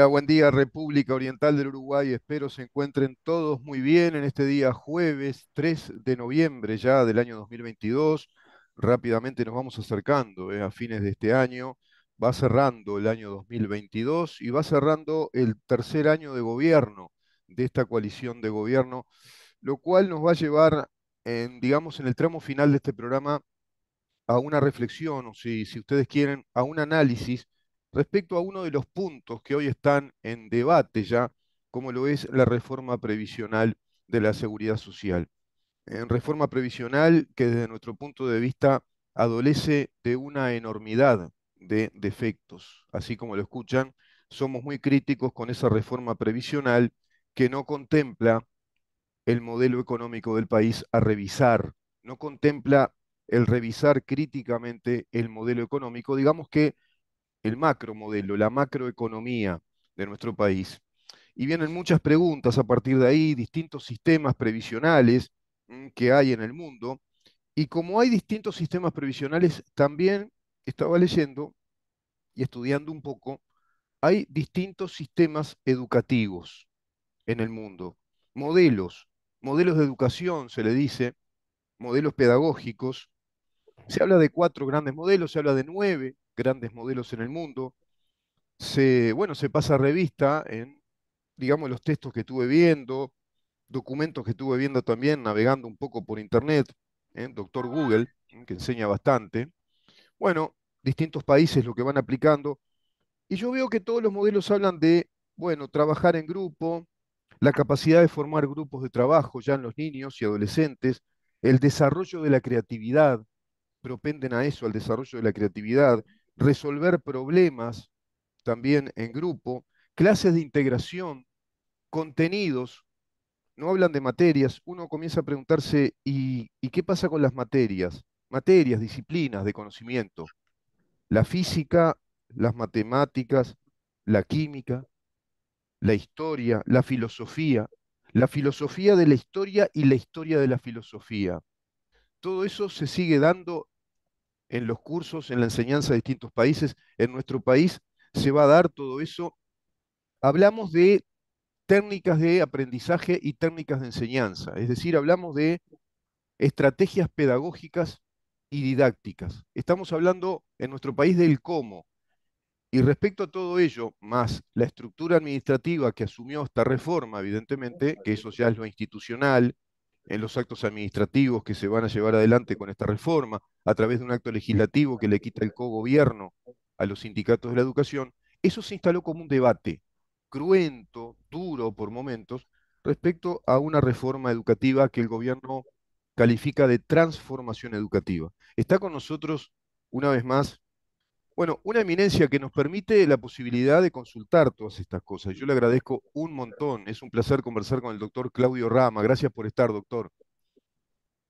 buen día República Oriental del Uruguay. Espero se encuentren todos muy bien en este día jueves 3 de noviembre ya del año 2022. Rápidamente nos vamos acercando a fines de este año. Va cerrando el año 2022 y va cerrando el tercer año de gobierno de esta coalición de gobierno, lo cual nos va a llevar digamos, en el tramo final de este programa a una reflexión, o si ustedes quieren, a un análisis respecto a uno de los puntos que hoy están en debate ya, como lo es la reforma previsional de la seguridad social. En reforma previsional que desde nuestro punto de vista adolece de una enormidad de defectos. Así como lo escuchan, somos muy críticos con esa reforma previsional que no contempla el modelo económico del país a revisar, no contempla el revisar críticamente el modelo económico, digamos que el macromodelo, la macroeconomía de nuestro país. Y vienen muchas preguntas a partir de ahí, distintos sistemas previsionales que hay en el mundo. Y como hay distintos sistemas previsionales, también estaba leyendo y estudiando un poco, hay distintos sistemas educativos en el mundo, modelos, modelos de educación, se le dice, modelos pedagógicos. Se habla de cuatro grandes modelos, se habla de nueve grandes modelos en el mundo. Bueno, se pasa revista en, digamos, los textos que estuve viendo, documentos que estuve viendo también, navegando un poco por internet, doctor Google, que enseña bastante. Bueno, distintos países lo que van aplicando. Y yo veo que todos los modelos hablan de, bueno, trabajar en grupo, la capacidad de formar grupos de trabajo ya en los niños y adolescentes, el desarrollo de la creatividad, propenden a eso, al desarrollo de la creatividad, resolver problemas también en grupo, clases de integración, contenidos, no hablan de materias, uno comienza a preguntarse, ¿y qué pasa con las materias? Materias, disciplinas de conocimiento, la física, las matemáticas, la química, la historia, la filosofía de la historia y la historia de la filosofía. Todo eso se sigue dando en los cursos, en la enseñanza de distintos países. En nuestro país se va a dar todo eso. Hablamos de técnicas de aprendizaje y técnicas de enseñanza, es decir, hablamos de estrategias pedagógicas y didácticas. Estamos hablando en nuestro país del cómo. Y respecto a todo ello, más la estructura administrativa que asumió esta reforma, evidentemente, que eso ya es lo institucional, en los actos administrativos que se van a llevar adelante con esta reforma, a través de un acto legislativo que le quita el cogobierno a los sindicatos de la educación, eso se instaló como un debate cruento, duro por momentos, respecto a una reforma educativa que el gobierno califica de transformación educativa. Está con nosotros, una vez más, bueno, una eminencia que nos permite la posibilidad de consultar todas estas cosas. Yo le agradezco un montón. Es un placer conversar con el doctor Claudio Rama. Gracias por estar, doctor.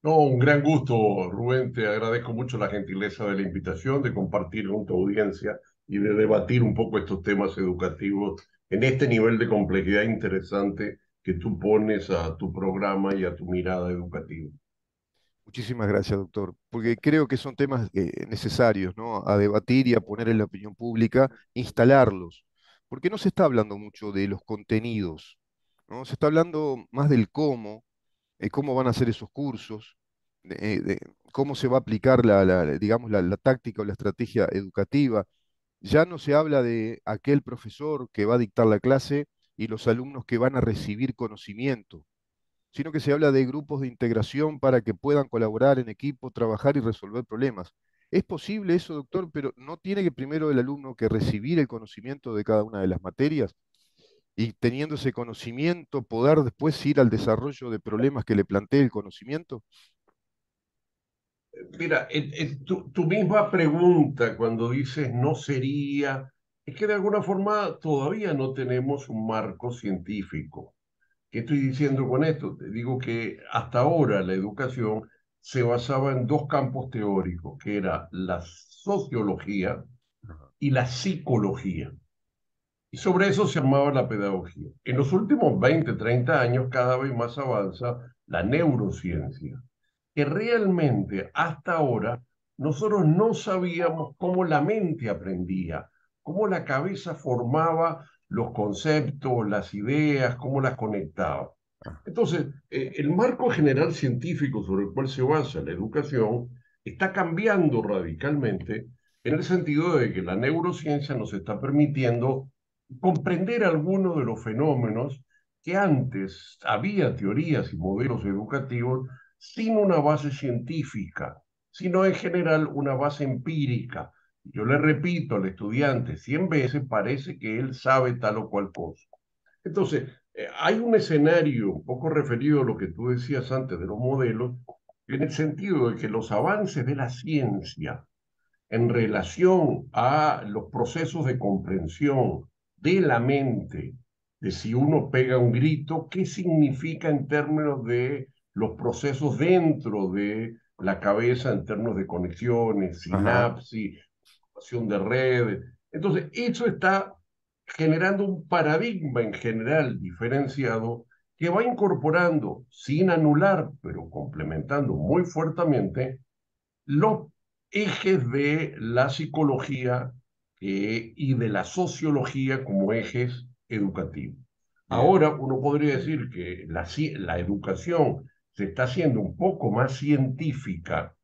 No, un gran gusto, Rubén. Te agradezco mucho la gentileza de la invitación, de compartir con tu audiencia y de debatir un poco estos temas educativos en este nivel de complejidad interesante que tú pones a tu programa y a tu mirada educativa. Muchísimas gracias, doctor, porque creo que son temas necesarios, ¿no? A debatir y a poner en la opinión pública, instalarlos, porque no se está hablando mucho de los contenidos, ¿no? Se está hablando más del cómo, cómo van a ser esos cursos, de cómo se va a aplicar digamos, la táctica o la estrategia educativa. Ya no se habla de aquel profesor que va a dictar la clase y los alumnos que van a recibir conocimiento, sino que se habla de grupos de integración para que puedan colaborar en equipo, trabajar y resolver problemas. Es posible eso, doctor, pero ¿no tiene que primero el alumno que recibir el conocimiento de cada una de las materias y teniendo ese conocimiento poder después ir al desarrollo de problemas que le plantee el conocimiento? Mira, tu misma pregunta cuando dices no sería, es que de alguna forma todavía no tenemos un marco científico. ¿Qué estoy diciendo con esto? Te digo que hasta ahora la educación se basaba en dos campos teóricos, que era la sociología Ajá. y la psicología. Y sobre eso se armaba la pedagogía. En los últimos 20, 30 años, cada vez más avanza la neurociencia, que realmente hasta ahora nosotros no sabíamos cómo la mente aprendía, cómo la cabeza formaba los conceptos, las ideas, cómo las conectaba. Ah, Entonces, el marco general científico sobre el cual se basa la educación está cambiando radicalmente en el sentido de que la neurociencia nos está permitiendo comprender algunos de los fenómenos que antes había teorías y modelos educativos sin una base científica, sino en general una base empírica. Yo le repito al estudiante 100 veces, parece que él sabe tal o cual cosa. Entonces, hay un escenario un poco referido a lo que tú decías antes de los modelos, en el sentido de que los avances de la ciencia en relación a los procesos de comprensión de la mente, de si uno pega un grito, qué significa en términos de los procesos dentro de la cabeza, en términos de conexiones, ajá, sinapsis, formación de redes. Entonces, eso está generando un paradigma en general diferenciado que va incorporando, sin anular, pero complementando muy fuertemente, los ejes de la psicología y de la sociología como ejes educativos. bien, Ahora uno podría decir que la educación se está haciendo un poco más científica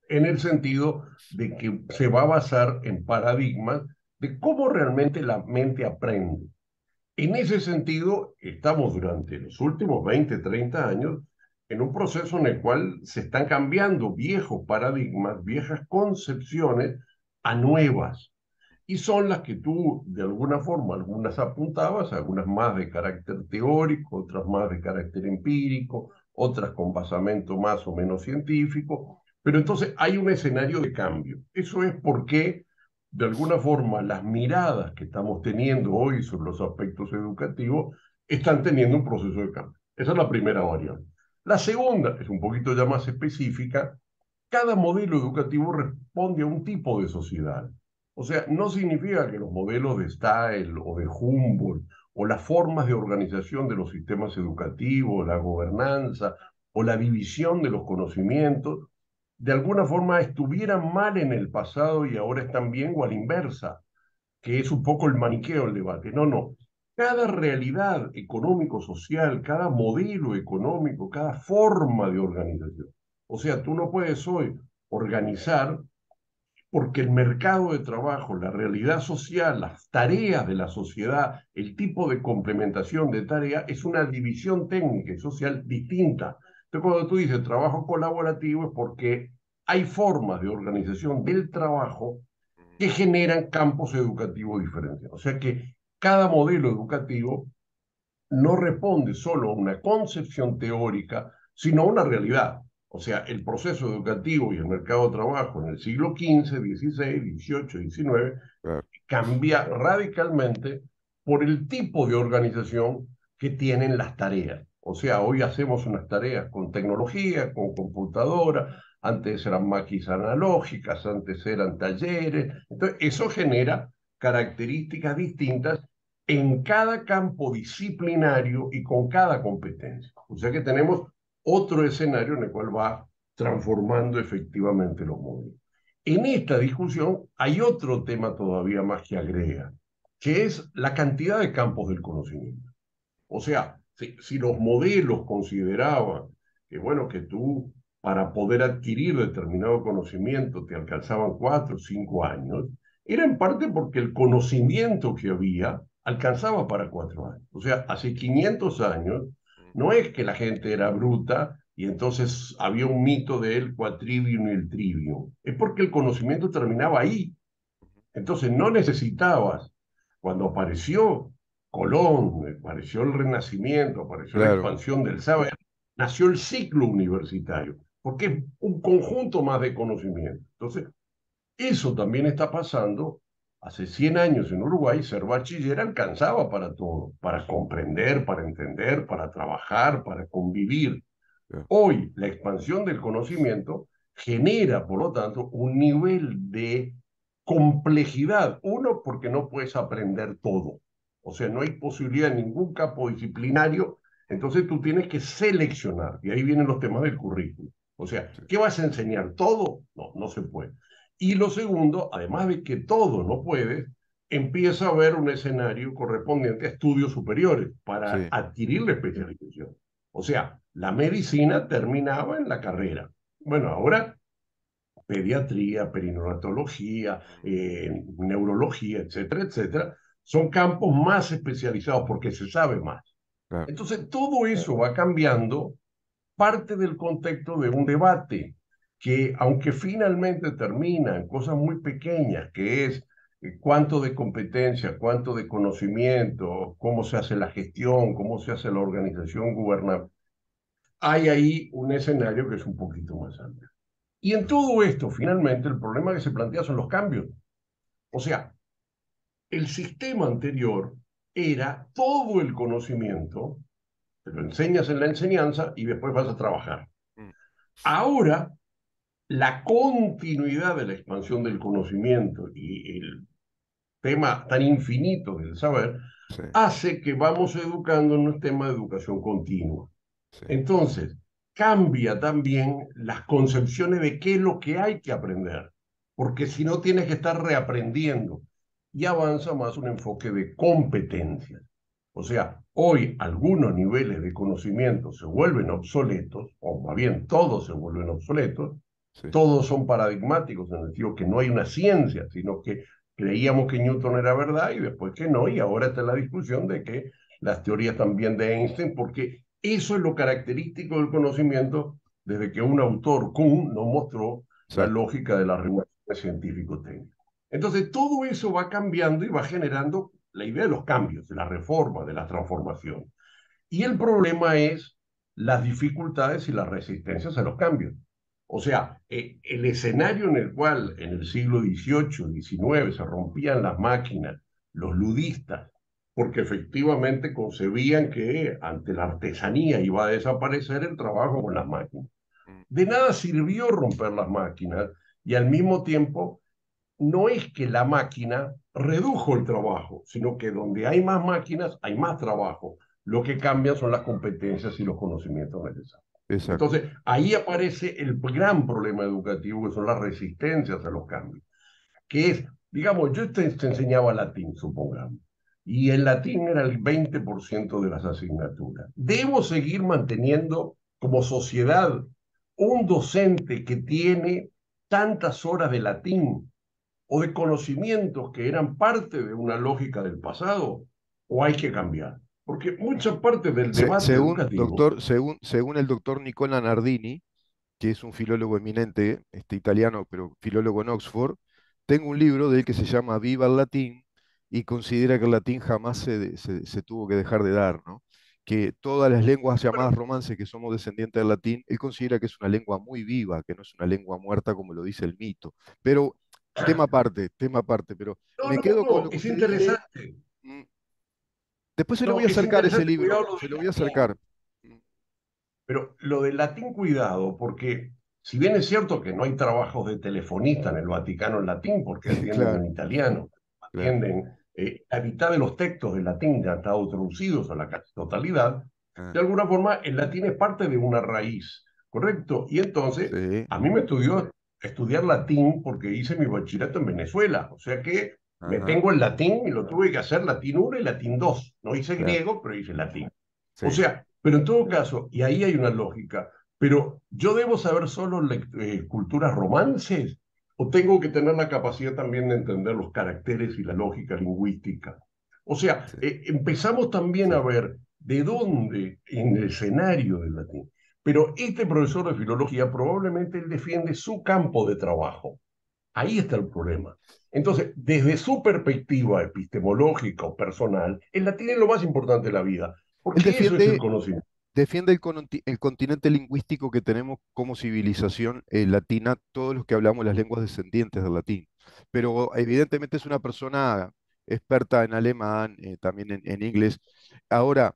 en el sentido de que se va a basar en paradigmas de cómo realmente la mente aprende. En ese sentido, estamos durante los últimos 20, 30 años en un proceso en el cual se están cambiando viejos paradigmas, viejas concepciones a nuevas. Y son las que tú, de alguna forma, algunas apuntabas, algunas más de carácter teórico, otras más de carácter empírico, otras con basamento más o menos científico. Pero entonces hay un escenario de cambio. Eso es porque, de alguna forma, las miradas que estamos teniendo hoy sobre los aspectos educativos están teniendo un proceso de cambio. Esa es la primera variable. La segunda es un poquito ya más específica. Cada modelo educativo responde a un tipo de sociedad. O sea, no significa que los modelos de Style o de Humboldt o las formas de organización de los sistemas educativos, la gobernanza o la división de los conocimientos, de alguna forma estuvieran mal en el pasado y ahora están bien o a la inversa, que es un poco el maniqueo del debate. No, no. Cada realidad económico-social, cada modelo económico, cada forma de organización. O sea, tú no puedes hoy organizar porque el mercado de trabajo, la realidad social, las tareas de la sociedad, el tipo de complementación de tareas es una división técnica y social distinta. Entonces, cuando tú dices trabajo colaborativo es porque hay formas de organización del trabajo que generan campos educativos diferenciados. O sea que cada modelo educativo no responde solo a una concepción teórica, sino a una realidad. O sea, el proceso educativo y el mercado de trabajo en el siglo XV, XVI, XVIII, XIX claro, cambia radicalmente por el tipo de organización que tienen las tareas. O sea, hoy hacemos unas tareas con tecnología, con computadora, antes eran máquinas analógicas, antes eran talleres. Entonces, eso genera características distintas en cada campo disciplinario y con cada competencia. O sea que tenemos otro escenario en el cual va transformando efectivamente los modelos. En esta discusión hay otro tema todavía más que agrega, que es la cantidad de campos del conocimiento. O sea, si los modelos consideraban que, bueno, que tú para poder adquirir determinado conocimiento te alcanzaban 4 o 5 años, era en parte porque el conocimiento que había alcanzaba para 4 años. O sea, hace 500 años no es que la gente era bruta y entonces había un mito del quadrivium y el trivium, es porque el conocimiento terminaba ahí. Entonces no necesitabas, cuando apareció Colón, apareció el Renacimiento, apareció la claro, expansión del saber, nació el ciclo universitario, porque es un conjunto más de conocimiento. Entonces, eso también está pasando. Hace 100 años en Uruguay, ser bachiller alcanzaba para todo, para comprender, para entender, para trabajar, para convivir. claro, Hoy, la expansión del conocimiento genera, por lo tanto, un nivel de complejidad. Uno, porque no puedes aprender todo. O sea, no hay posibilidad en ningún campo disciplinario. Entonces tú tienes que seleccionar. Y ahí vienen los temas del currículum. O sea, sí, ¿qué vas a enseñar? ¿Todo? No, no se puede. Y lo segundo, además de que todo no puedes, empieza a haber un escenario correspondiente a estudios superiores para sí, adquirir la especialización. O sea, la medicina terminaba en la carrera. Bueno, ahora pediatría, perinatología, mm, neurología, etcétera, etcétera, son campos más especializados porque se sabe más. claro, Entonces, todo eso va cambiando parte del contexto de un debate que, aunque finalmente termina en cosas muy pequeñas, que es cuánto de competencia, cuánto de conocimiento, cómo se hace la gestión, cómo se hace la organización gubernamental, hay ahí un escenario que es un poquito más amplio. Y en todo esto, finalmente, el problema que se plantea son los cambios. O sea, el sistema anterior era todo el conocimiento, te lo enseñas en la enseñanza y después vas a trabajar. mm, Ahora, la continuidad de la expansión del conocimiento y el tema tan infinito del saber sí, hace que vamos educando en un tema de educación continua. sí, Entonces, cambia también las concepciones de qué es lo que hay que aprender, porque si no tienes que estar reaprendiendo y avanza más un enfoque de competencias. O sea, hoy algunos niveles de conocimiento se vuelven obsoletos, o más bien todos se vuelven obsoletos, sí, todos son paradigmáticos en el sentido que no hay una ciencia, sino que creíamos que Newton era verdad y después que no, y ahora está la discusión de que las teorías también de Einstein, porque eso es lo característico del conocimiento desde que un autor, Kuhn, nos mostró la exacto, lógica de la revolución científico-técnica. Entonces, todo eso va cambiando y va generando la idea de los cambios, de la reforma, de la transformación. Y el problema es las dificultades y las resistencias a los cambios. O sea, el escenario en el cual en el siglo XVIII, XIX se rompían las máquinas, los ludistas, porque efectivamente concebían que ante la artesanía iba a desaparecer el trabajo con las máquinas. mm, De nada sirvió romper las máquinas y al mismo tiempo no es que la máquina redujo el trabajo, sino que donde hay más máquinas hay más trabajo. Lo que cambia son las competencias y los conocimientos necesarios. exacto, Entonces, ahí aparece el gran problema educativo, que son las resistencias a los cambios, que es, digamos, yo te enseñaba latín, supongamos, y el latín era el 20% de las asignaturas. ¿Debo seguir manteniendo como sociedad un docente que tiene tantas horas de latín o de conocimientos que eran parte de una lógica del pasado, o hay que cambiar? Porque mucha parte del debate Según, educativo, doctor, según el doctor Nicola Nardini, que es un filólogo eminente, italiano, pero filólogo en Oxford, tengo un libro de él que se llama Viva el Latín y considera que el latín jamás se tuvo que dejar de dar, ¿no? Que todas las lenguas llamadas bueno, romances que somos descendientes del latín, él considera que es una lengua muy viva, que no es una lengua muerta como lo dice el mito. Pero tema aparte, pero no, me no, quedo con no, lo que es usted dice. interesante. mm, Después se lo voy No, a es acercar ese interesante cuidado libro, lo se del lo voy a latín. acercar. Mm, Pero lo del latín, cuidado, porque si bien es cierto que no hay trabajos de telefonista en el Vaticano en latín, porque atienden Claro, en italiano, claro. atienden, la mitad de los textos del latín ya han estado traducidos a la casi totalidad, Ah, de alguna forma el latín es parte de una raíz, ¿correcto? Y entonces, sí, a mí me estudió estudiar latín porque hice mi bachillerato en Venezuela, o sea que me ajá, tengo el latín y lo tuve que hacer latín uno y latín 2. No hice claro, griego, pero hice latín. O sí. sea, pero en todo caso, y ahí hay una lógica, pero yo debo saber solo culturas romances o tengo que tener la capacidad también de entender los caracteres y la lógica lingüística. O sea, Sí, empezamos también sí. a ver de dónde en el escenario del latín. Pero este profesor de filología probablemente él defiende su campo de trabajo. Ahí está el problema. Entonces, desde su perspectiva epistemológica o personal, el latín es lo más importante de la vida, Él porque eso es el defiende, conocimiento. defiende el continente lingüístico que tenemos como civilización latina, todos los que hablamos las lenguas descendientes del latín. Pero evidentemente es una persona experta en alemán, también en inglés. Ahora,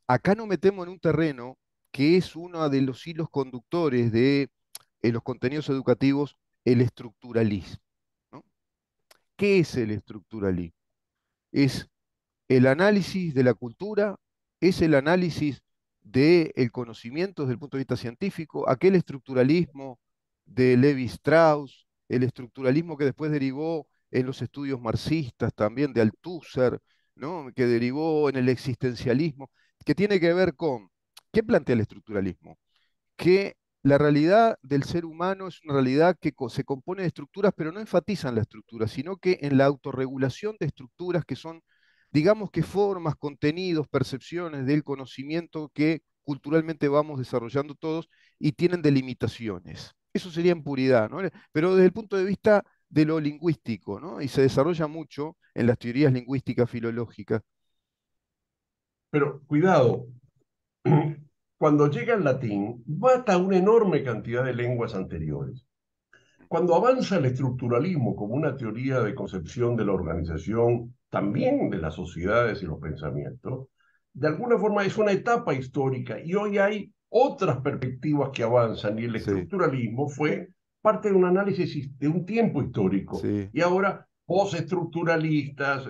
acá nos metemos en un terreno que es uno de los hilos conductores de los contenidos educativos, el estructuralismo, ¿no? ¿Qué es el estructuralismo? Es el análisis de la cultura, es el análisis del conocimiento desde el punto de vista científico, aquel estructuralismo de Levi Strauss, el estructuralismo que después derivó en los estudios marxistas también de Althusser, ¿no? Que derivó en el existencialismo, que tiene que ver con, ¿qué plantea el estructuralismo? Que la realidad del ser humano es una realidad que se compone de estructuras, pero no enfatizan la estructura, sino que en la autorregulación de estructuras que son, digamos que formas, contenidos, percepciones del conocimiento que culturalmente vamos desarrollando todos y tienen delimitaciones. Eso sería en puridad, ¿no? Pero desde el punto de vista de lo lingüístico, ¿no? Y se desarrolla mucho en las teorías lingüísticas filológicas. Pero cuidado, cuando llega el latín, mata una enorme cantidad de lenguas anteriores. Cuando avanza el estructuralismo como una teoría de concepción de la organización, también de las sociedades y los pensamientos, de alguna forma es una etapa histórica y hoy hay otras perspectivas que avanzan y el Sí, estructuralismo fue parte de un análisis de un tiempo histórico sí. y ahora postestructuralistas,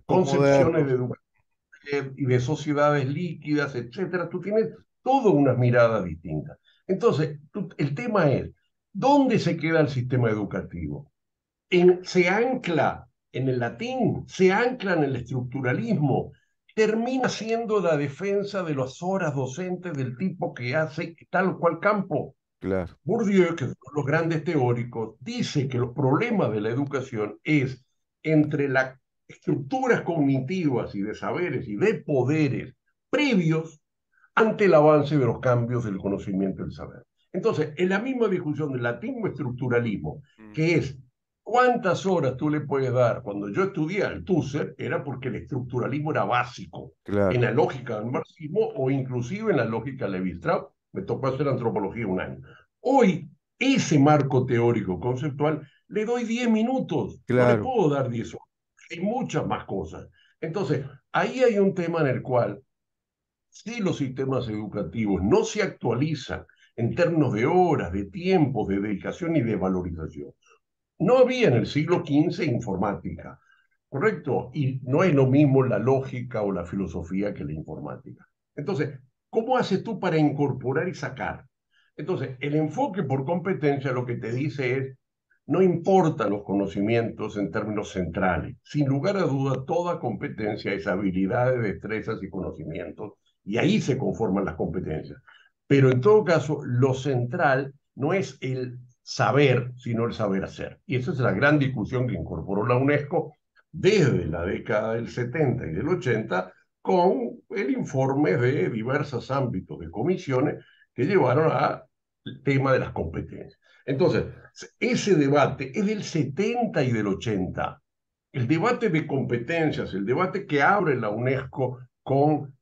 concepciones de Posmodernos, educación y de sociedades líquidas, etcétera, tú tienes toda una mirada distinta. Entonces, el tema es, ¿dónde se queda el sistema educativo? Se ancla en el latín, se ancla en el estructuralismo, termina siendo la defensa de las horas docentes del tipo que hace tal o cual campo. claro, Bourdieu, que son los grandes teóricos, dice que los problemas de la educación es entre las estructuras cognitivas y de saberes y de poderes previos ante el avance de los cambios del conocimiento y del saber. Entonces, en la misma discusión del latín estructuralismo, mm, que es cuántas horas tú le puedes dar, cuando yo estudié al Tusser, era porque el estructuralismo era básico en claro, la lógica del marxismo o inclusive en la lógica de Levi-Strauss. Me tocó hacer antropología un año. Hoy, ese marco teórico conceptual, le doy 10 minutos, no le claro. puedo dar 10 horas. Hay muchas más cosas. Entonces, ahí hay un tema en el cual si los sistemas educativos no se actualizan en términos de horas, de tiempos, de dedicación y de valorización. No había en el siglo XV informática, ¿correcto? Y no es lo mismo la lógica o la filosofía que la informática. Entonces, ¿cómo haces tú para incorporar y sacar? Entonces, el enfoque por competencia lo que te dice es, no importan los conocimientos en términos centrales. Sin lugar a duda, toda competencia es habilidades, destrezas y conocimientos, y ahí se conforman las competencias. Pero en todo caso, lo central no es el saber, sino el saber hacer. Y esa es la gran discusión que incorporó la UNESCO desde la década del 70 y del 80 con el informe de diversos ámbitos de comisiones que llevaron al tema de las competencias. Entonces, ese debate es del 70 y del 80. El debate de competencias, el debate que abre la UNESCO con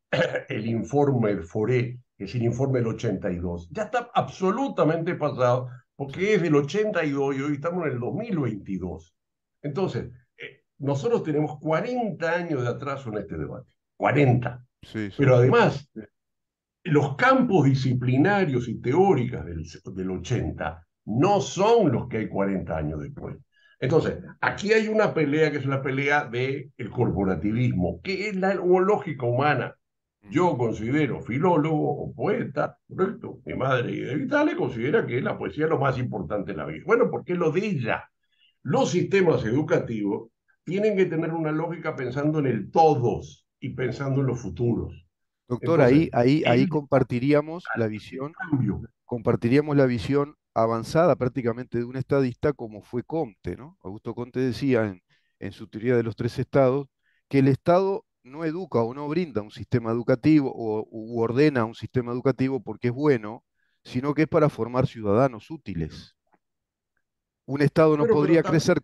el informe de Foré, que es el informe del 82, ya está absolutamente pasado Sí, porque es del 82 y hoy estamos en el 2022. Entonces, nosotros tenemos 40 años de atraso en este debate. 40. sí, sí, Pero sí. además, los campos disciplinarios y teóricos del 80 no son los que hay 40 años después. Entonces, aquí hay una pelea que es la pelea del corporativismo, que es la lógica humana. Mm. Yo considero filólogo o poeta, ¿correcto? Mi madre Ida Vitale considera que la poesía es lo más importante de la vida. Bueno, porque es lo de ella. Los sistemas educativos tienen que tener una lógica pensando en el todos y pensando en los futuros. Doctor, Entonces, ahí el cambio. compartiríamos la visión avanzada prácticamente de un estadista como fue Comte, ¿no? Augusto Comte decía en su teoría de los tres estados que el Estado no educa o no brinda un sistema educativo u ordena un sistema educativo porque es bueno, sino que es para formar ciudadanos útiles. Un Estado no Pero podría crecer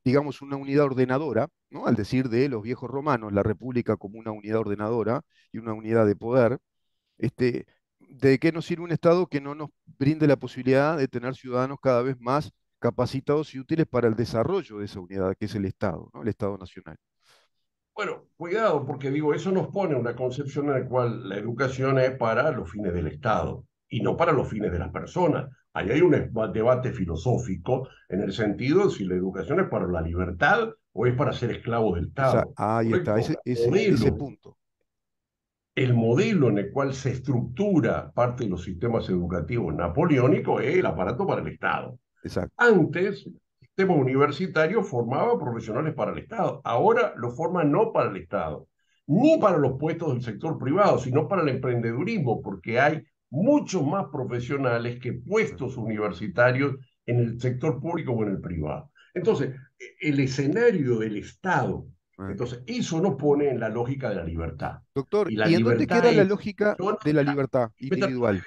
digamos, una unidad ordenadora, ¿no? Al decir de los viejos romanos, la república como una unidad ordenadora y una unidad de poder. ¿De qué nos sirve un Estado que no nos brinde la posibilidad de tener ciudadanos cada vez más capacitados y útiles para el desarrollo de esa unidad, que es el Estado, ¿no? El Estado nacional? bueno, cuidado, porque digo, eso nos pone una concepción en la cual la educación es para los fines del Estado y no para los fines de las personas. Ahí hay un debate filosófico en el sentido de si la educación es para la libertad o es para ser esclavos del Estado. Ahí está, ¿Correcto? ese punto. El modelo en el cual se estructura parte de los sistemas educativos napoleónicos es el aparato para el Estado. Exacto. Antes, sistema universitario formaba profesionales para el Estado. Ahora lo forma no para el Estado, ni para los puestos del sector privado, sino para el emprendedurismo, porque hay muchos más profesionales que puestos universitarios en el sector público o en el privado. Entonces, el escenario del Estado, Eh. entonces, eso nos pone en la lógica de la libertad. Doctor, Y la ¿y en dónde libertad queda la es, lógica yo no, de la libertad déjame terminar la individual?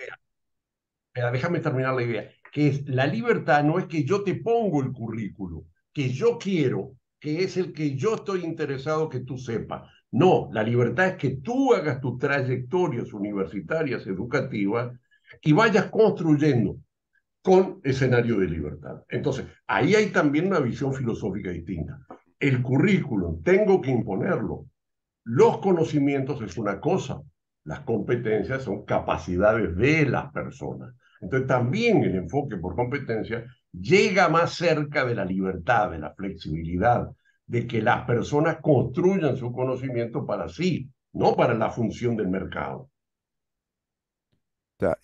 idea, déjame terminar la idea, que es la libertad no es que yo te pongo el currículo, que yo quiero, que es el que yo estoy interesado que tú sepas. No, la libertad es que tú hagas tus trayectorias universitarias, educativas, y vayas construyendo con escenario de libertad. Entonces, ahí hay también una visión filosófica distinta. El currículum, tengo que imponerlo. Los conocimientos es una cosa, las competencias son capacidades de las personas. Entonces también el enfoque por competencia llega más cerca de la libertad, de la flexibilidad, de que las personas construyan su conocimiento para sí, no para la función del mercado. O sea,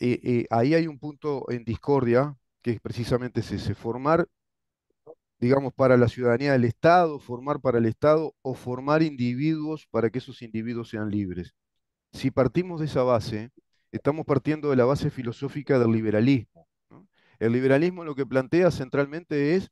ahí hay un punto en discordia, que es precisamente ese, formar, digamos, para la ciudadanía del Estado, formar para el Estado o formar individuos para que esos individuos sean libres. Si partimos de esa base, estamos partiendo de la base filosófica del liberalismo, ¿no? El liberalismo lo que plantea centralmente es: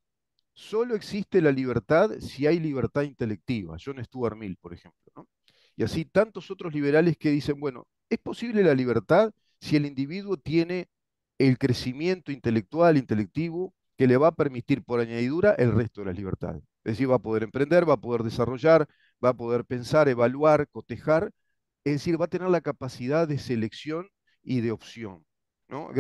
solo existe la libertad si hay libertad intelectiva. John Stuart Mill, por ejemplo, ¿no? Y así tantos otros liberales que dicen, bueno, es posible la libertad si el individuo tiene el crecimiento intelectual, intelectivo, que le va a permitir por añadidura el resto de las libertades. Es decir, va a poder emprender, va a poder desarrollar, va a poder pensar, evaluar, cotejar, es decir, va a tener la capacidad de selección y de opción, ¿no?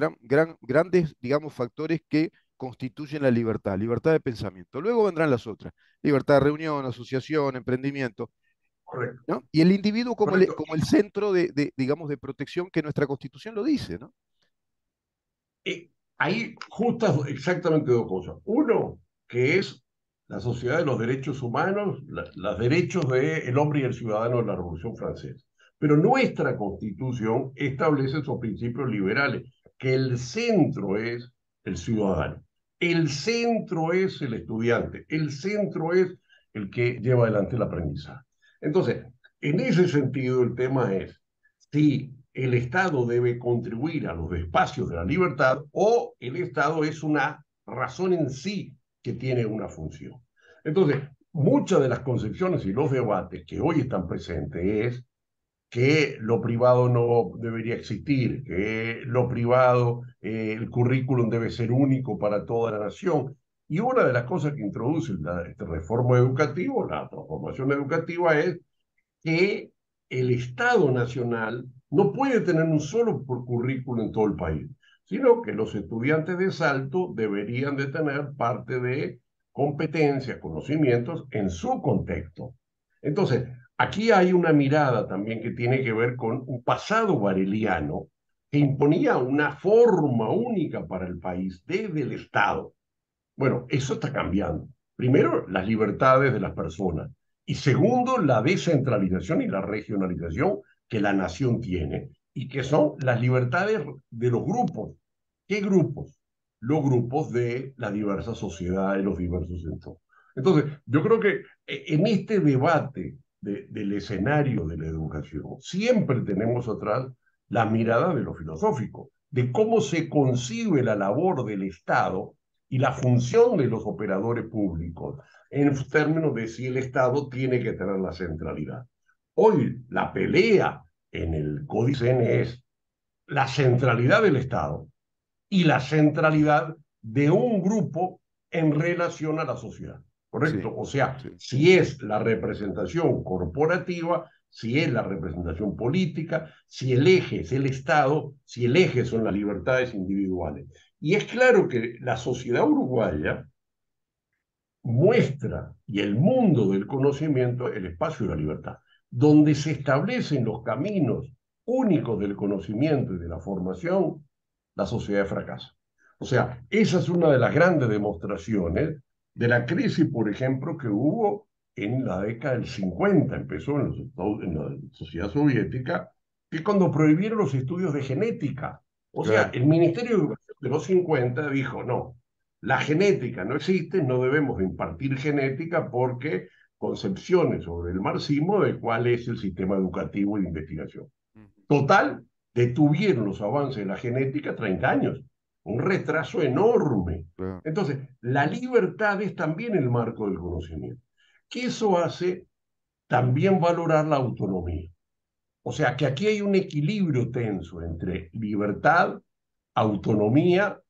Grandes, digamos, factores que constituyen la libertad, libertad de pensamiento. Luego vendrán las otras: libertad de reunión, asociación, emprendimiento, Correcto. ¿no? Y el individuo como Correcto. como el centro digamos, de protección que nuestra Constitución lo dice, ¿no? Hay justas exactamente dos cosas. Uno, que es la sociedad de los derechos humanos, los derechos del hombre y el ciudadano de la Revolución Francesa. Pero nuestra constitución establece esos principios liberales, que el centro es el ciudadano, el centro es el estudiante, el centro es el que lleva adelante el aprendizaje. Entonces, en ese sentido, el tema es si el Estado debe contribuir a los espacios de la libertad o el Estado es una razón en sí que tiene una función. Entonces, muchas de las concepciones y los debates que hoy están presentes es que lo privado no debería existir, que lo privado, el currículum debe ser único para toda la nación. Y una de las cosas que introduce la reforma educativa, la transformación educativa, es que el Estado Nacional no puede tener un solo currículo en todo el país, sino que los estudiantes de Salto deberían de tener parte de competencias, conocimientos en su contexto. Entonces, aquí hay una mirada también que tiene que ver con un pasado bareliano que imponía una forma única para el país desde el Estado. Bueno, eso está cambiando. Primero, las libertades de las personas. Y segundo, la descentralización y la regionalización que la nación tiene. Y que son las libertades de los grupos. ¿Qué grupos? Los grupos de la diversa sociedad, de los diversos entornos. Entonces, yo creo que en este debate del escenario de la educación, siempre tenemos atrás la mirada de lo filosófico, de cómo se concibe la labor del Estado y la función de los operadores públicos en términos de si el Estado tiene que tener la centralidad. Hoy la pelea en el Códice es la centralidad del Estado y la centralidad de un grupo en relación a la sociedad. Sí, ¿Correcto? O sea, sí, si es la representación corporativa, si es la representación política, si el eje es el Estado, si el eje son las libertades individuales. Y es claro que la sociedad uruguaya muestra y el mundo del conocimiento el espacio de la libertad, donde se establecen los caminos únicos del conocimiento y de la formación, la sociedad fracasa. O sea, esa es una de las grandes demostraciones de la crisis, por ejemplo, que hubo en la década del 50, empezó en la sociedad soviética, que cuando prohibieron los estudios de genética. O sea, claro. el Ministerio de Educación de los 50 dijo, no, La genética no existe, no debemos impartir genética porque concepciones sobre el marxismo de cuál es el sistema educativo y de investigación. Ujú. Total, detuvieron los avances de la genética 30 años, un retraso enorme. Claro. Entonces, la libertad es también el marco del conocimiento, que eso hace también valorar la autonomía. O sea, que aquí hay un equilibrio tenso entre libertad, autonomía,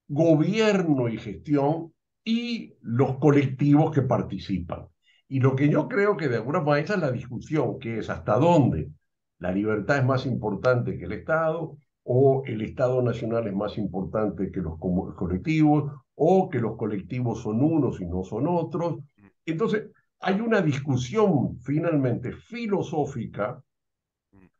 gobierno y gestión y los colectivos que participan. Y lo que yo creo que de alguna manera esa es la discusión, que es hasta dónde la libertad es más importante que el Estado, o el Estado nacional es más importante que los colectivos, o que los colectivos son unos y no son otros. Entonces, hay una discusión finalmente filosófica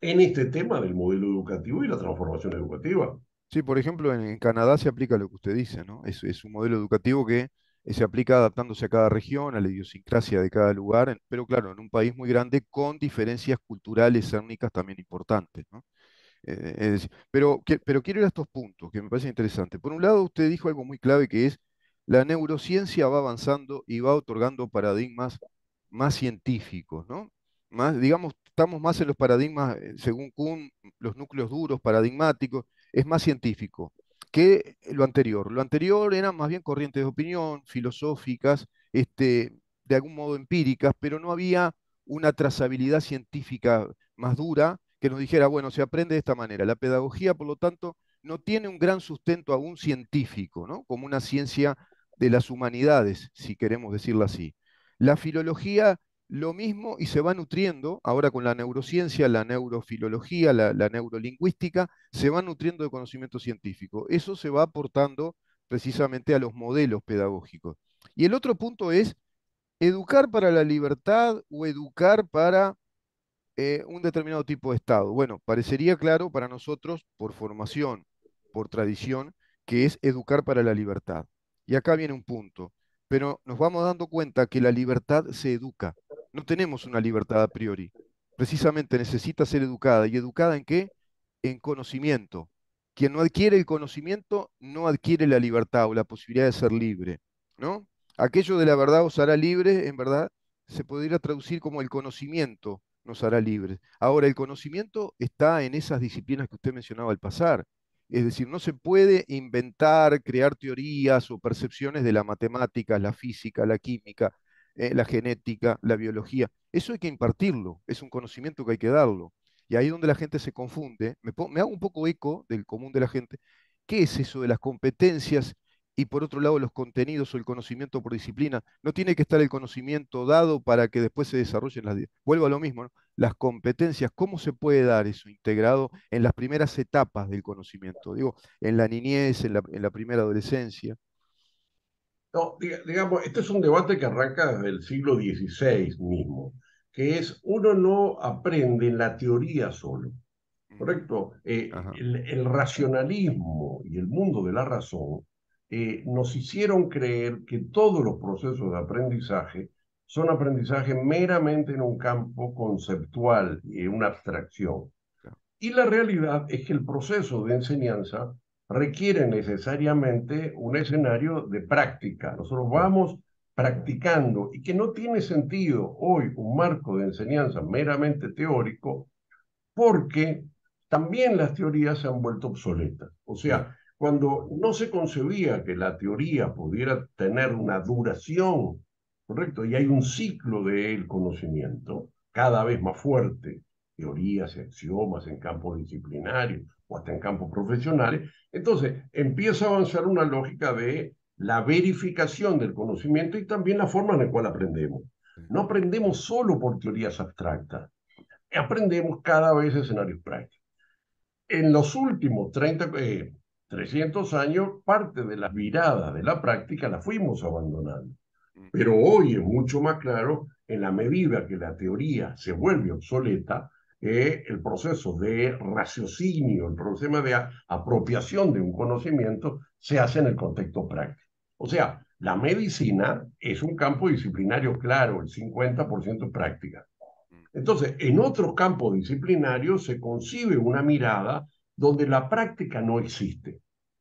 en este tema del modelo educativo y la transformación educativa. Sí, por ejemplo, en Canadá se aplica lo que usted dice, ¿no? Es un modelo educativo que se aplica adaptándose a cada región, a la idiosincrasia de cada lugar, pero claro, en un país muy grande con diferencias culturales étnicas también importantes, ¿no? Pero quiero ir a estos puntos que me parecen interesantes. Por un lado, usted dijo algo muy clave que es la neurociencia va avanzando y va otorgando paradigmas más científicos, ¿no? Más, digamos, estamos más en los paradigmas, según Kuhn, los núcleos duros, paradigmáticos, es más científico que lo anterior. Lo anterior eran más bien corrientes de opinión, filosóficas, de algún modo empíricas, pero no había una trazabilidad científica más dura que nos dijera, bueno, se aprende de esta manera. La pedagogía, por lo tanto, no tiene un gran sustento aún científico, ¿no? Como una ciencia de las humanidades, si queremos decirlo así. La filología, lo mismo, y se va nutriendo, ahora con la neurociencia, la neurofilología, la neurolingüística, se va nutriendo de conocimiento científico. Eso se va aportando precisamente a los modelos pedagógicos. Y el otro punto es educar para la libertad o educar para un determinado tipo de Estado. Bueno, parecería claro para nosotros, por formación, por tradición, que es educar para la libertad. Y acá viene un punto, pero nos vamos dando cuenta que la libertad se educa. No tenemos una libertad a priori. Precisamente necesita ser educada. ¿Y educada en qué? En conocimiento. Quien no adquiere el conocimiento no adquiere la libertad o la posibilidad de ser libre, ¿no? Aquello de la verdad os hará libre, en verdad, se podría traducir como el conocimiento nos hará libres. Ahora, el conocimiento está en esas disciplinas que usted mencionaba al pasar. Es decir, no se puede inventar, crear teorías o percepciones de la matemática, la física, la química, la genética, la biología. Eso hay que impartirlo, es un conocimiento que hay que darlo. Y ahí es donde la gente se confunde. Me hago un poco eco del común de la gente. ¿Qué es eso de las competencias y por otro lado los contenidos o el conocimiento por disciplina? No tiene que estar el conocimiento dado para que después se desarrollen vuelvo a lo mismo, ¿no? Las competencias, ¿cómo se puede dar eso integrado en las primeras etapas del conocimiento? Digo, en la niñez, en la primera adolescencia. No, digamos, este es un debate que arranca desde el siglo XVI mismo, que es uno no aprende en la teoría solo, Ujú. ¿correcto? Ajá, El racionalismo y el mundo de la razón nos hicieron creer que todos los procesos de aprendizaje son aprendizaje meramente en un campo conceptual y en una abstracción. claro, Y la realidad es que el proceso de enseñanza requiere necesariamente un escenario de práctica. Nosotros claro, vamos practicando y que no tiene sentido hoy un marco de enseñanza meramente teórico porque también las teorías se han vuelto obsoletas. O claro. sea, cuando no se concebía que la teoría pudiera tener una duración, ¿correcto? Y hay un ciclo del conocimiento cada vez más fuerte, teorías y axiomas en campos disciplinarios o hasta en campos profesionales, entonces empieza a avanzar una lógica de la verificación del conocimiento y también la forma en la cual aprendemos. Sí, No aprendemos solo por teorías abstractas, aprendemos cada vez escenarios prácticos. En los últimos 300 años, parte de las miradas de la práctica la fuimos abandonando. mm, Pero hoy es mucho más claro, en la medida que la teoría se vuelve obsoleta, el proceso de raciocinio, el proceso de apropiación de un conocimiento se hace en el contexto práctico. O sea, la medicina es un campo disciplinario claro, el 50% práctica. mm, Entonces, en otros campos disciplinarios se concibe una mirada donde la práctica no existe.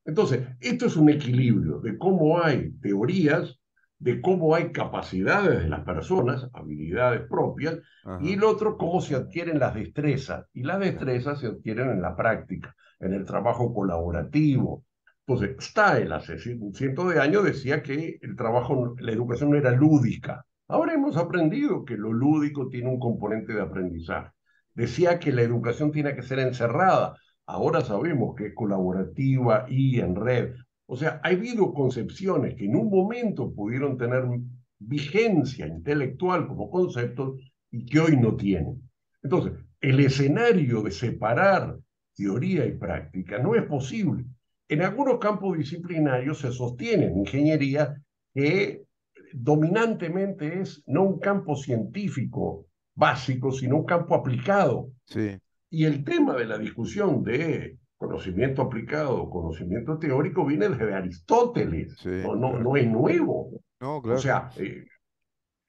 Entonces, esto es un equilibrio de cómo hay teorías, de cómo hay capacidades de las personas, habilidades propias, y Ajá, el otro, cómo se adquieren las destrezas. Y las destrezas se adquieren en la práctica, en el trabajo colaborativo. Entonces, Stael hace cientos de años decía que el trabajo, la educación no era lúdica. Ahora hemos aprendido que lo lúdico tiene un componente de aprendizaje. Decía que la educación tiene que ser encerrada. Ahora sabemos que es colaborativa y en red. O sea, ha habido concepciones que en un momento pudieron tener vigencia intelectual como conceptos y que hoy no tienen. Entonces, el escenario de separar teoría y práctica no es posible. En algunos campos disciplinarios se sostiene en ingeniería que dominantemente es no un campo científico básico, sino un campo aplicado. sí, Y el tema de la discusión de conocimiento aplicado, conocimiento teórico, viene desde Aristóteles, sí, no claro. es nuevo. No, O claro. sea,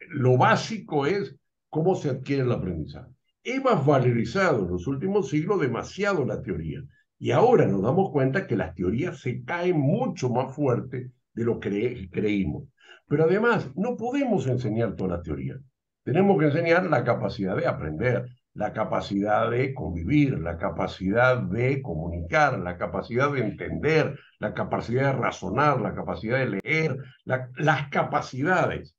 lo básico es cómo se adquiere el aprendizaje. Hemos valorizado en los últimos siglos demasiado la teoría y ahora nos damos cuenta que las teorías se caen mucho más fuerte de lo que creímos. Pero además, no podemos enseñar toda la teoría. Tenemos que enseñar la capacidad de aprender, la capacidad de convivir, la capacidad de comunicar, la capacidad de entender, la capacidad de razonar, la capacidad de leer, las capacidades.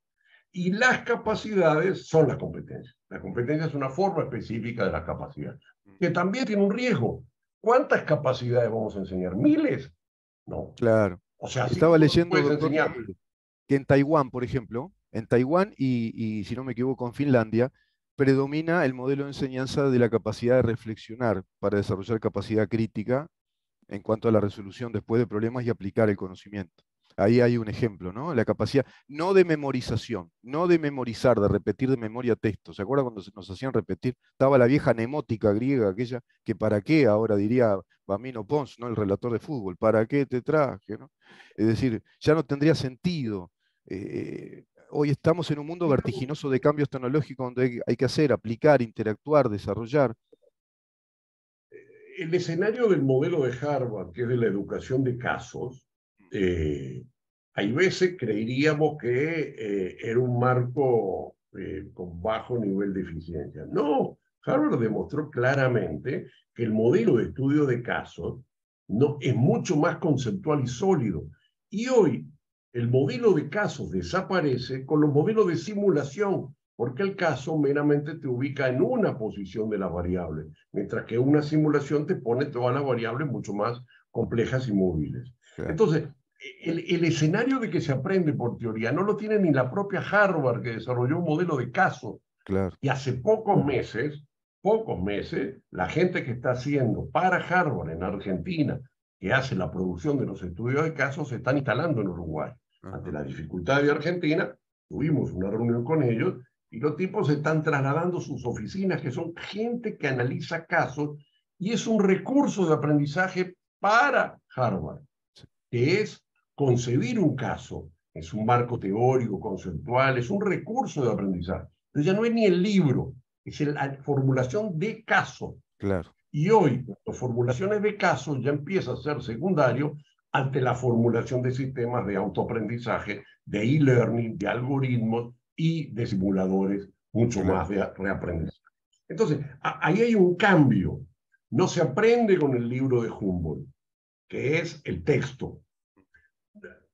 Y las capacidades son las competencias. La competencia es una forma específica de la capacidad, que también tiene un riesgo. ¿Cuántas capacidades vamos a enseñar? ¿Miles? No. Claro. O sea, así Estaba como tú leyendo, puedes doctor, enseñar. que en Taiwán, por ejemplo, en Taiwán y si no me equivoco en Finlandia, predomina el modelo de enseñanza de la capacidad de reflexionar para desarrollar capacidad crítica en cuanto a la resolución después de problemas y aplicar el conocimiento. Ahí hay un ejemplo, ¿no? La capacidad, no de memorización, no de memorizar, de repetir de memoria texto. ¿Se acuerda cuando nos hacían repetir? Estaba la vieja nemótica griega, aquella que para qué, ahora diría Bamino Pons, ¿no? El relator de fútbol, ¿para qué te traje? ¿No? Es decir, ya no tendría sentido. Hoy estamos en un mundo vertiginoso de cambios tecnológicos donde hay que hacer, aplicar, interactuar, desarrollar. El escenario del modelo de Harvard, que es de la educación de casos, eh, hay veces creeríamos que era un marco con bajo nivel de eficiencia. No, Harvard demostró claramente que el modelo de estudio de casos no, es mucho más conceptual y sólido. Y hoy el modelo de casos desaparece con los modelos de simulación, porque el caso meramente te ubica en una posición de las variables, mientras que una simulación te pone todas las variables mucho más complejas y móviles. Claro, Entonces, el escenario de que se aprende por teoría no lo tiene ni la propia Harvard, que desarrolló un modelo de caso. claro, Y hace pocos meses, la gente que está haciendo para Harvard en Argentina, que hace la producción de los estudios de casos, se están instalando en Uruguay. Ante ajá, la dificultad de Argentina, tuvimos una reunión con ellos y los tipos están trasladando sus oficinas, que son gente que analiza casos, y es un recurso de aprendizaje para Harvard, sí, que es concebir un caso, es un marco teórico, conceptual, es un recurso de aprendizaje. Entonces ya no es ni el libro, es la formulación de caso. claro, Y hoy, las formulaciones de casos ya empieza a ser secundario ante la formulación de sistemas de autoaprendizaje, de e-learning, de algoritmos y de simuladores, mucho claro. más de reaprendizaje. Entonces, ahí hay un cambio. No se aprende con el libro de Humboldt, que es el texto.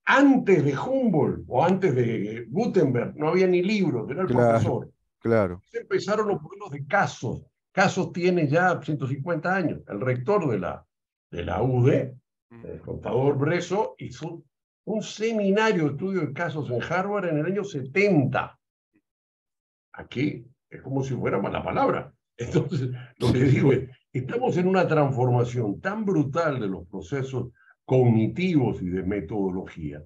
Antes de Humboldt o antes de Gutenberg no había ni libros, era el Claro, profesor. claro. Empezaron los modelos de casos. Casos tiene ya 150 años. El rector de la UD, el Mm, contador Breso, hizo un seminario de estudio de casos en Harvard en el año 70. Aquí es como si fuera mala palabra. Entonces, lo que sí, sí, digo es, estamos en una transformación tan brutal de los procesos cognitivos y de metodología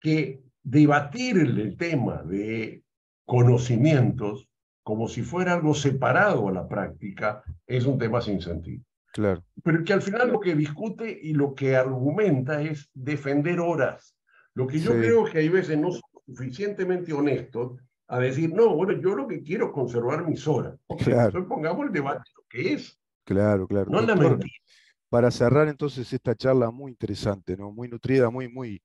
que debatir el tema de conocimientos como si fuera algo separado a la práctica es un tema sin sentido. claro. Pero que al final lo que discute y lo que argumenta es defender horas. Lo que yo Sí, creo que hay veces no son suficientemente honestos a decir, no, bueno, yo lo que quiero es conservar mis horas. Ok, claro, entonces pongamos el debate de lo que es, claro, claro. no la Doctor, mentira. para cerrar entonces esta charla muy interesante, ¿no? Muy nutrida, muy,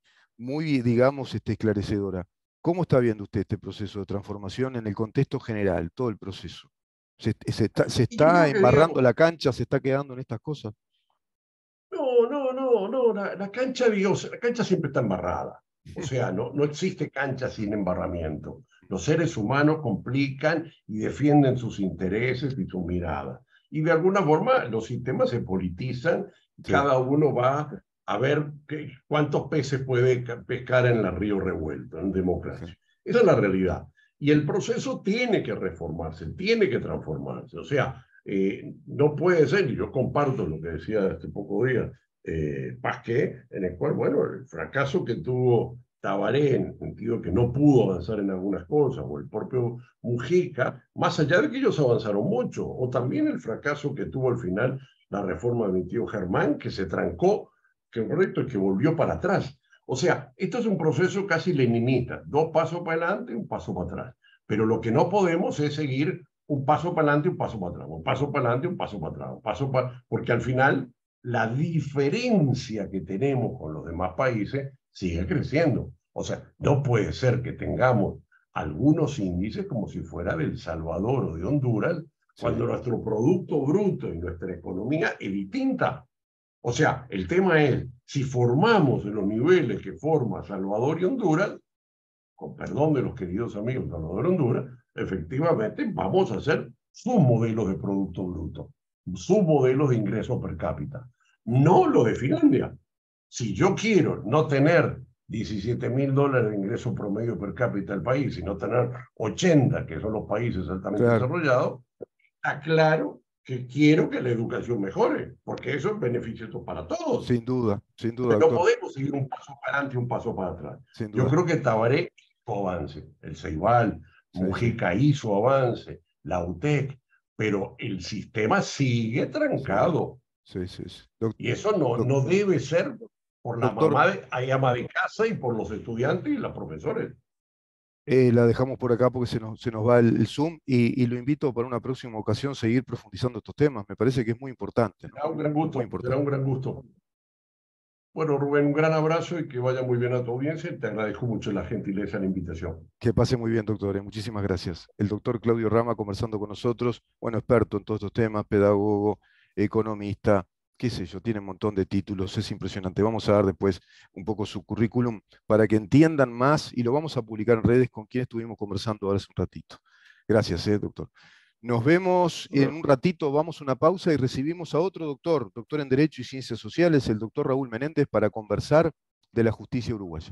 digamos, esclarecedora. ¿Cómo está viendo usted este proceso de transformación en el contexto general, todo el proceso? Se Y yo está creo que, embarrando digamos, la cancha, se está quedando en estas cosas? no, la cancha, Dios, la cancha siempre está embarrada. O sea, no existe cancha sin embarramiento. Los seres humanos complican y defienden sus intereses y sus miradas. Y de alguna forma los sistemas se politizan y Sí, cada uno va a ver cuántos peces puede pescar en el río revuelto, en sí, democracia. Esa es la realidad. Y el proceso tiene que reformarse, tiene que transformarse. O sea, no puede ser, y yo comparto lo que decía este poco día Pasqué, en el cual, bueno, el fracaso que tuvo Tabaré, en el sentido que no pudo avanzar en algunas cosas, o el propio Mujica, más allá de que ellos avanzaron mucho, o también el fracaso que tuvo al final la reforma de mi tío Germán, que se trancó, que correcto, y que volvió para atrás. O sea, esto es un proceso casi leninista, dos pasos para adelante, un paso para atrás. Pero lo que no podemos es seguir un paso para adelante, un paso para atrás, un paso para adelante, un paso para atrás, un paso para... porque al final la diferencia que tenemos con los demás países sigue creciendo. O sea, no puede ser que tengamos algunos índices como si fuera de El Salvador o de Honduras, sí, cuando nuestro Producto Bruto y nuestra economía es distinta. O sea, el tema es, si formamos en los niveles que forma Salvador y Honduras, con perdón de los queridos amigos de Salvador y Honduras, efectivamente vamos a hacer sus modelos de Producto Bruto, sus modelos de ingreso per cápita, no lo de Finlandia. Si yo quiero no tener $17.000 de ingreso promedio per cápita del país, sino tener 80, que son los países altamente claro, desarrollados, está claro que quiero que la educación mejore, porque eso es beneficioso para todos. sin duda, Entonces, no doctor, podemos seguir un paso para adelante y un paso para atrás. sin Yo duda. creo que Tabaré hizo avance, el Ceibal, Sí, sí, Mujica hizo avance, la UTEC, pero el sistema sigue sí, trancado. sí, sí, sí. Y eso Doc- no debe ser por la doctor, mamá hay ama de casa y por los estudiantes y los profesores. la dejamos por acá porque se nos va el Zoom y lo invito para una próxima ocasión a seguir profundizando estos temas. Me parece que es muy importante, ¿no? Será un gran Muy gusto, será importante. un gran gusto. Bueno, Rubén, un gran abrazo y que vaya muy bien a tu audiencia. Te agradezco mucho la gentileza de la invitación. Que pase muy bien, doctor. Muchísimas gracias. El doctor Claudio Rama conversando con nosotros, bueno, experto en todos estos temas, pedagogo, economista, qué sé yo, tiene un montón de títulos, es impresionante. Vamos a dar después un poco su currículum para que entiendan más y lo vamos a publicar en redes con quien estuvimos conversando ahora hace un ratito. Gracias, doctor. Nos vemos en un ratito, vamos a una pausa y recibimos a otro doctor, doctor en Derecho y Ciencias Sociales, el doctor Raúl Menéndez, para conversar de la justicia uruguaya.